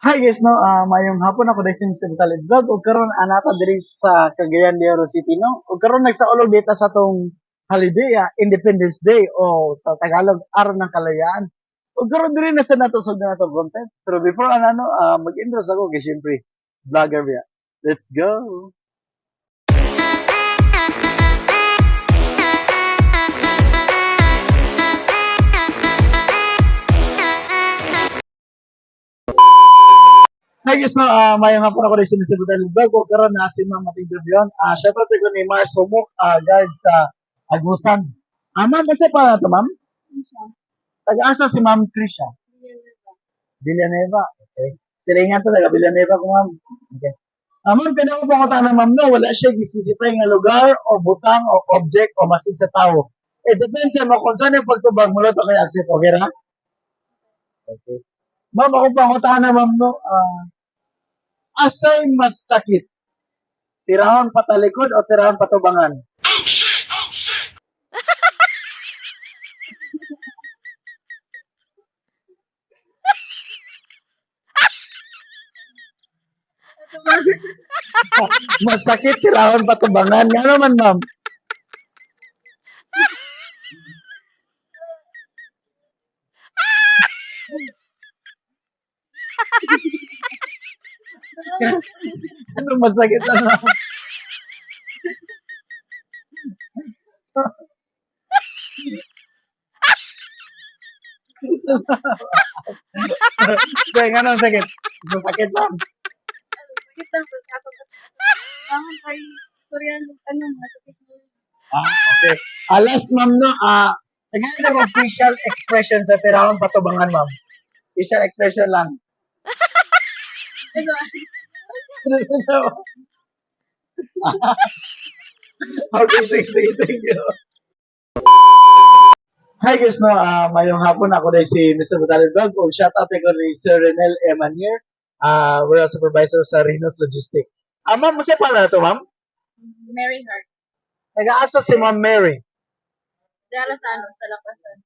Hi guys, no, mayong hapon ako dahil sa Vitalid Vlog ug karon anata diri sa Cagayan de Oro City, no. Ug karon nagsaulog dita sa tong holiday, Independence Day o sa Tagalog Araw ng Kalayaan. Ug karon diri na sa nato sug na nato content. Pero before ano, mag-intro sa ako kay syempre vlogger biya. Let's go. Hi guys, no, mayong hapon ako dahil sa Vitalid Vlog ug karon na si Ma'am Matigdabion. Shout out ko ni Mars Humok, guard sa Agusan. Ma'am, kasi pa to, ma'am? Taga-asa si Ma'am Trisha. Villanueva. Okay. Silingan to, taga Villanueva ko, ma'am. Okay. Ma'am, kaya ko pangutan na ma'am, no, wala siya gispisipay nga lugar o butang o object o masig sa tao. Depende mo kung saan yung pagtubag mo to kay accept, okay ra? Okay. Ma'am, ako pangutan na ma'am, no, asay mas sakit? Tirahon patalikod o tirahon patubangan? Mas sakit tirahon patubangan. Nga naman, ma'am. Ano masakit na ma'am? Kaya nga nang sakit. Masakit ma'am. Sakit lang po ako. Bangon kay Korean ano masakit mo. Okay. Last ma'am no, tagay na official expression sa tirahon patubangan ma'am. Official expression lang. Okay, sige, thank you. Hi guys, no, mayong hapon ako dahil si Mr. Vitalid Vlog o shout out ko ni Sir Renel Emanier, warehouse supervisor sa Rinos Logistics. Ma'am, masaya pala na to, ma'am? Mary Heart. Nag-aasa si Ma'am Mary. Dara sa ano sa Lapasan.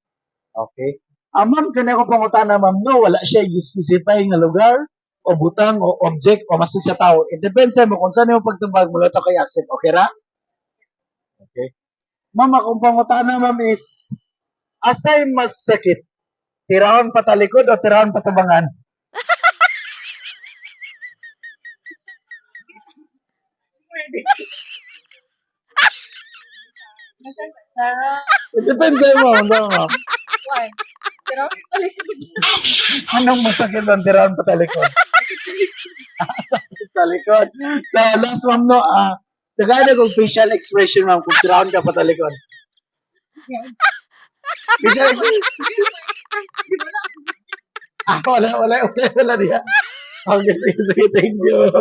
Okay. Ma'am, kanya ko pangutan na ma'am, no, wala siya i-specify nga lugar o butang o object o masig sa tao. It depends mo kung saan yung pagtubag mo to kay accept. Okay ra? Okay. Ma'am, akong pangutan na ma'am is, asay mas sakit? Tirahon patalikod o tirahon patubangan? Sarah. Depende mo, ma'am. Why? Pero Anong masakit ang tirahon patalikod? Sakit sa likod. So, last ma'am, no, nagana kong facial expression, ma'am, kung tirahon ka patalikod. Facial expression. Wala diya. Okay, sige, thank you.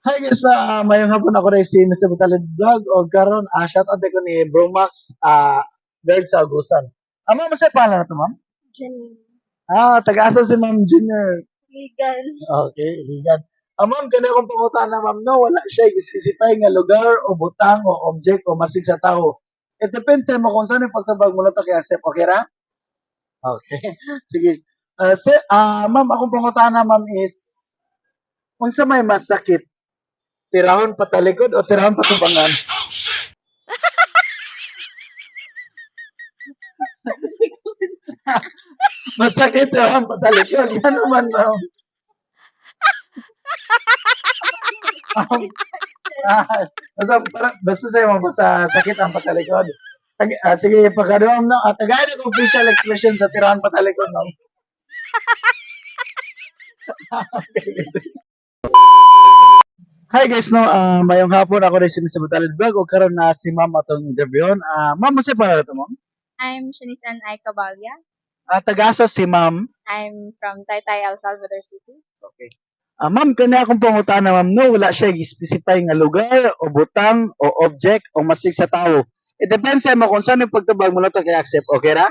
Hi guys, mayong hapon ako rin si Mr. Vitalid Vlog o karon shout out ko ni Bromax girl sa Agusan. Ma'am, masaya pala na to, ma'am? Janine. Taga-asa si Ma'am Junior. Legal. Okay, ligan. Ma'am, kanya kong pangutan na ma'am, no, wala siya i-specify nga lugar o butang o object o masig sa tao. It depends mo kung saan yung pagtabag mo na to kay accept. Okay ra? Okay. Sige. Ma'am, akong pangutan na ma'am is, kung sa may masakit, tirahon patalikod o tirahon patubangan? Masakit tirahon patalikod. Yan naman, ma'am. Basta sa'yo mo, basta sakit ang patalikod. Sige, pagkaroon na, tagay na official expression sa tirahan patalikod, ma'am. Hi guys, no, mayong hapon ako rin si Mr. Vitalid Vlog o karon na si ma'am atong interviewon. Ma'am, masaya pala ito, ma'am? I'm Shanisan I. Cabalya. Tagasa si ma'am. I'm from Taytay, El Salvador City. Okay. Ma'am, kanya akong pangutan na ma'am, no, wala siya i-specify nga lugar o butang o object o masig sa tao. It depends mo kung saan yung pagtabag mo na to kay accept. Okay ra?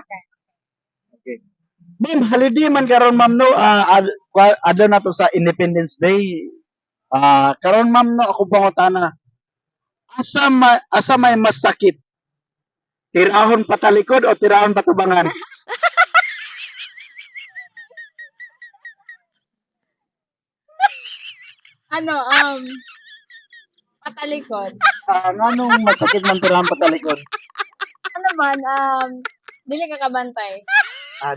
Okay. Ma'am, holiday man karon ma'am, no, adlaw na to sa Independence Day. Karon ma'am, no, ako pangutan na, asa may mas sakit? Tirahon patalikod o tirahon patubangan? Patalikod. Nganong masakit man tirahan patalikod? Ano man, dili ka kabantay.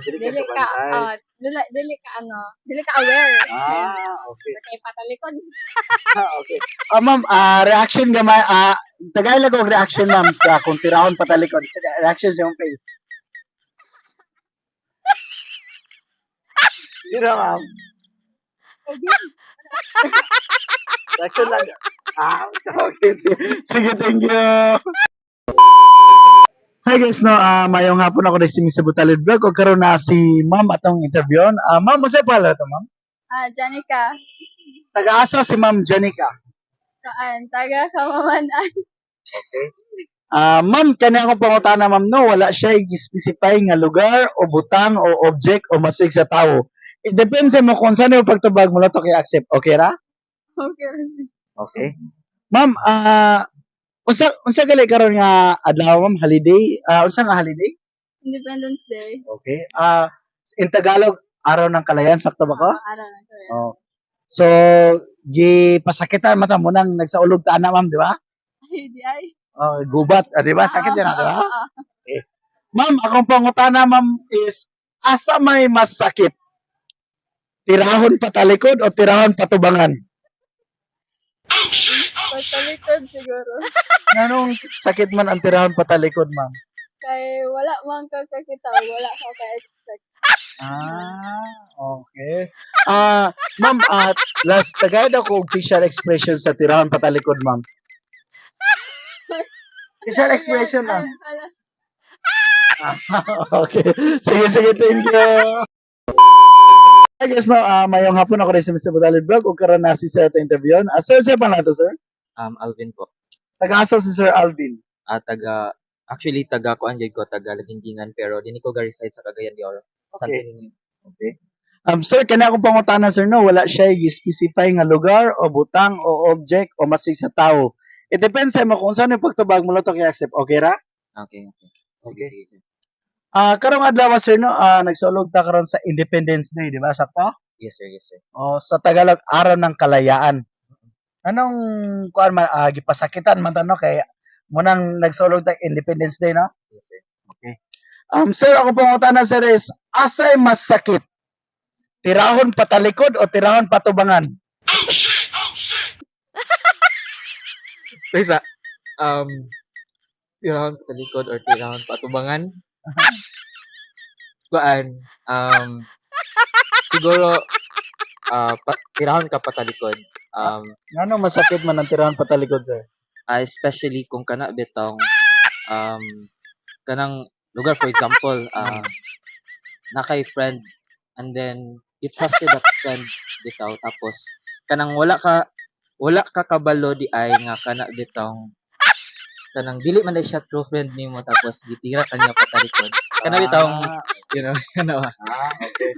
Dili Dili ka, dili ka aware. Okay. Kay patalikod. Okay. Ma'am, reaction gamay, Tagalog og reaction ma'am sa kung tirahon patalikod. Reaction sa iyong face. Dira ma'am. Reaction lang. Okay. Sige, thank you. Hi guys, no, mayong hapon ako na si Mr. Butalid Vlog o karon na si ma'am atong interview. Ma'am, masay pala to ma'am? Janica. Taga-asa si ma'am Janica. Taga Kamamanan. Okay. Ma'am, kani ako pangutana ma'am no, wala siya i-specify nga lugar o butang o object o masig sa tawo. It depends mo kung saan yung pagtubag mo to kay accept. Okay ra? Okay. Okay. Ma'am, unsa gali karon nga adlaw ma'am, holiday? Unsa nga holiday? Independence Day. Okay. In Tagalog, araw ng kalayan, sakto ba ko? Araw na to. Oh. So, pasakitan mata mo nang nagsaulog ta na ma'am, di ba? Di ay. Gubat, di ba? Sakit yan, di ba? Okay. Ma'am, akong pangutana ma'am is asa may mas sakit? Tirahon patalikod o tirahon patubangan? Patalikod siguro. Anong sakit man ang tirahon patalikod, ma'am? Kay wala man ka kakita, wala ka ka-expect. Okay. Ma'am, last tagad ako og facial expression sa tirahon patalikod, ma'am. Facial expression lang. Okay. Sige, thank you. I guess no, mayong hapon ako rin si Mr. Butalid Vlog o karon na si Sir ito interview. Sir, siya pa nato, sir? Alvin po. Taga-asa si Sir Alvin. Actually, taga ko anjay ko, taga Lagindingan, pero dini ko ga-reside sa Cagayan de Oro. Santo Okay. Niño. Okay. Sir, kana akong pangutana, sir, no, wala siya i-specify nga lugar o butang o object o masig sa tao. It depends sa mo kung saan yung pagtubag mo to kay accept. Okay ra? Okay. Sige, Okay. sige. Karong adlaw, sir, no, nagsulog ta karon sa Independence Day, di ba? Sakto? Yes, sir. O sa Tagalog, Araw ng Kalayaan. Anong kuan man gipasakitan man ta no kay mo nang nagsulog ta Independence Day, no? Yes, sir. Sir, ako pangutana, sir, is asay mas sakit? Tirahon patalikod o tirahon patubangan? Isa, tirahon patalikod or tirahon patubangan? Kuan, siguro, tirahon ka patalikod. Ngano masakit man ang tirahon patalikod, sir? Especially kung kana bitong, kanang lugar, for example, na kay friend, and then you trusted that friend bitaw, tapos kanang wala ka kabalo di ay nga kana bitong kanang dili man day siya true friend nimo, tapos gitira kanya patalikod kana bitong ano Okay.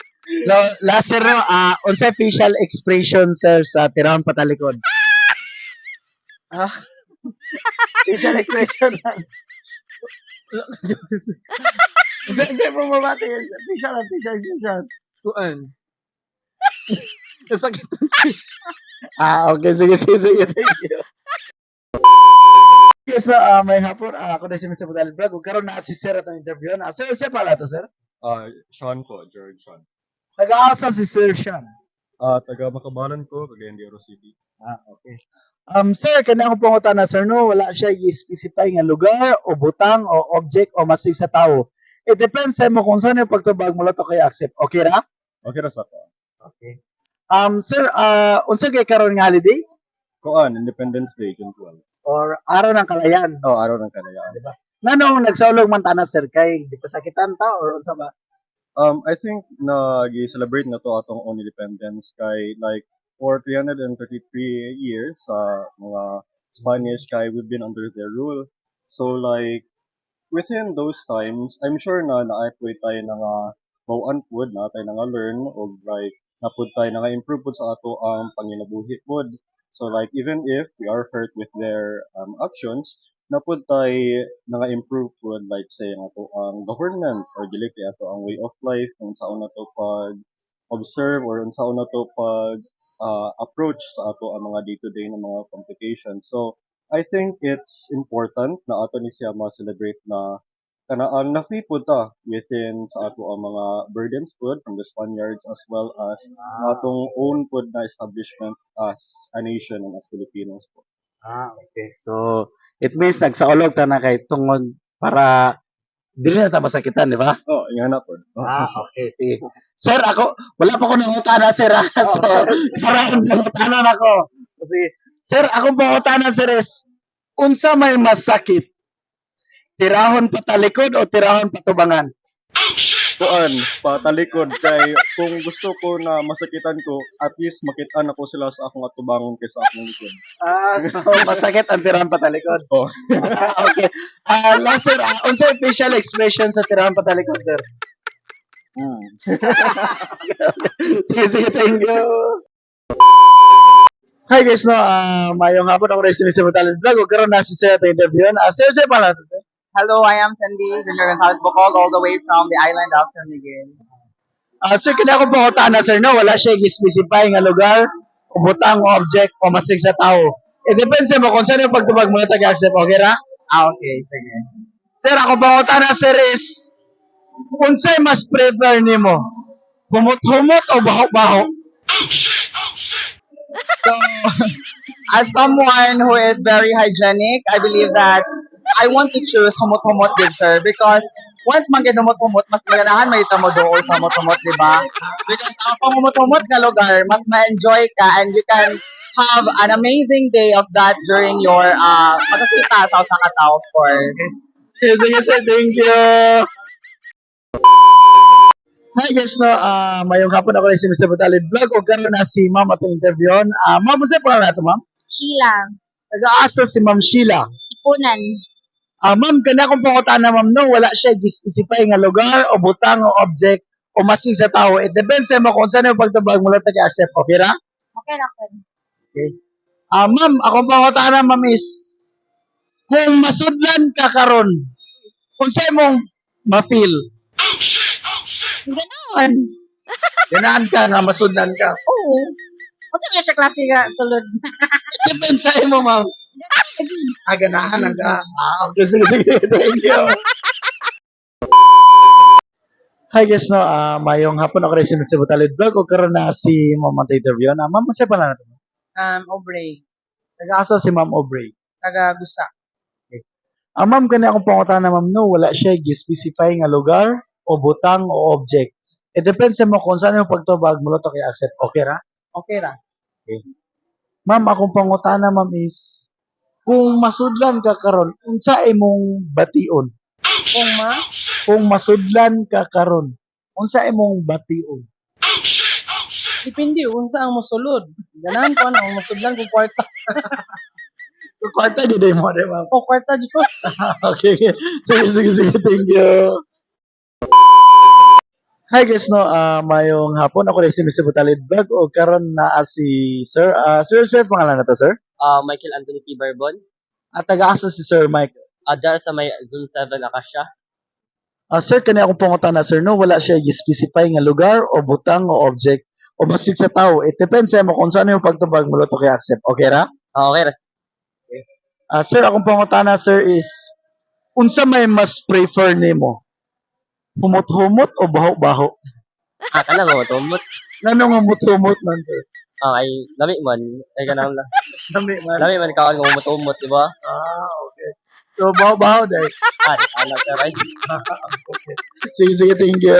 So, last, sir, no, unsay facial expression, sir, sa tirahon patalikod? Facial expression lang. Hindi mo mabati yan. Facial expression. kuan sakit. Okay. Sige. Thank you. Yes, na may hapon. Ako na si Mr. Butalid Vlog. Kung karoon na si Sir atong interview. Sir, siya pala to, sir? Sean po, George Sean. Nag-aasa si Sir Sean. Taga Makabalan ko, Cagayan de Oro City. Okay. Sir, kanya ko pangutana, sir, no, wala siya i-specify nga lugar o butang o object o masig sa tao. It depends sa mo kung saan yung pagtubag mo to kay accept. Okay ra? Okay ra sa ko. Okay. Sir, unsa kay karon nga holiday Kuan, Independence Day, June 12. or araw ng kalayaan? Araw ng Kalayaan. Nanong nagsaulog man tanan, sir, kay di pasakitan ta or unsa ba? I think nag-celebrate na to atong own independence kay like for 333 years sa mga Spanish kay we've been under their rule. So like within those times, I'm sure na naay tayo nga bawaan pud na tayo nga learn og like napud tayo nga improve pud sa ato ang panginabuhi pud. So like even if we are hurt with their actions, napud tayo nga improve pud like say ang ato ang government or dili kay ato ang way of life kung saan na to pag observe or unsaon na to pag approach sa ato ang mga day-to-day na mga complications. So, I think it's important na ato ni siya ma-celebrate na kanaan nakipod ta within sa ato ang mga burdens food from the Spaniards as well as atong own food na establishment as a nation and as Filipinos po. Okay. So, it means nagsaulog ta na kay tungod para dili na ta masakitan, di ba? Oh, yan na po. Okay. Sige. Sir, ako, wala pa ko nangutana, sir. So, karang nangutana na ko. Sige. Sir, akong pangutana, sir, is, unsa may masakit? Tirahon patalikod o tirahon patubangan? Kuan, patalikod kay kung gusto ko na masakitan ko, at least makitaan ako sila sa akong atubangon kaysa akong likod. So, masakit ang tirahon patalikod. Oh. Okay. Last, sir, unsa yung facial expression sa tirahon patalikod, sir? Sige, sige, thank you. Hi guys, no, mayong hapon ako rin si Talent Vlog. Huwag karoon na si Sir at interview. Sir pala. Hello, I am Sandy Junior Gonzalez Bocog, all the way from the island of San Miguel. Sir, kaya ako po na sir, no? Wala siya i-specify nga lugar, o butang, o object, o masig sa tao. Depende mo kung saan yung pagtubag mo na taga-accept. Okay ra? Okay, sige. Sir, ako po na sir is, kung sa'y mas prefer ni mo, humot-humot o bahok-bahok? So, as someone who is very hygienic, I believe that I want to choose humot-humot din, sir, because once man gid humot-humot, mas maganahan may mo doon sa humot-humot, di ba? Because ang pang humot-humot na lugar, mas ma-enjoy ka and you can have an amazing day of that during your pagkakita sa usang katao, of course. Sige, sir, thank you. Hi guys, no, mayong hapon ako rin si Mr. Talent Vlog. O karoon na si ma'am atong interview. Ma'am, saan pangalan nato, ma'am? Sheila. Nag-aasa si Ma'am Sheila. Ipunan. Ma'am, kanya akong pangutana, ma'am, no, wala siya gispecify nga lugar o butang o object o masig sa tao. It depends sa mo kung saan yung pagtabag mo lang taga-accept. Okay ra? Okay na ko. Okay. Ma'am, akong pangutana, ma'am, is kung masudlan ka karon, kung saan mong ma-feel? Ganon. Ganaan ka nga, masudlan ka. Oo. Kasi nga siya klase nga sulod. Depends sa mo, ma'am. Ganahan lang ka. Okay, sige, sige. Thank you. Hi guys, no, mayong hapon ako rin si Mr. Talent Vlog. O karoon na si Ma'am at interview. Ma'am, masaya pala natin. Aubrey, Nag-aasa si Ma'am Aubrey. taga-Gusa. Ma'am, kanya akong pangutana, ma'am, no, wala siya gi-specify nga lugar o butang o object. It depends sa mo kung saan yung pagtubag mo to kay accept. Okay ra? Okay ra. Ma'am, akong pangutana, ma'am, is kung masudlan ka karon, unsa imong bation? Kung masudlan ka karon, unsa imong bation? Depende unsa ang mosulod. Ganahan ko ang mosudlan ko kwarta. So, kwarta di mo, di ma'am. O kwarta jud. Okay. Sige, sige, sige. Thank you. Hi guys, no, mayong hapon ako rin si Mr. Talent Vlog o karon na si Sir. Sir, pangalan na to, sir? Michael Anthony P. Barbon. At taga-asa si Sir Mike. Diyar sa may Zone 7 Acacia. Sir, kanya akong pangutana, sir, no, wala siya i-specify nga lugar o butang o object o masig sa tao. It depends sa mo kung saan yung pagtubag mo to kay accept. Okay ra? Okay, Sir, akong pangutana, sir, is unsa may mas prefer nimo? Humot-humot o baho-baho? kanang mo tumot. Nanong humot-humot man, sir? Ay lami man. Ay kanang Dami man. lami man kaon nga tumot, di ba? Okay. So, baho-baho dahil. Alam sir, right? Sige, sige, thank you.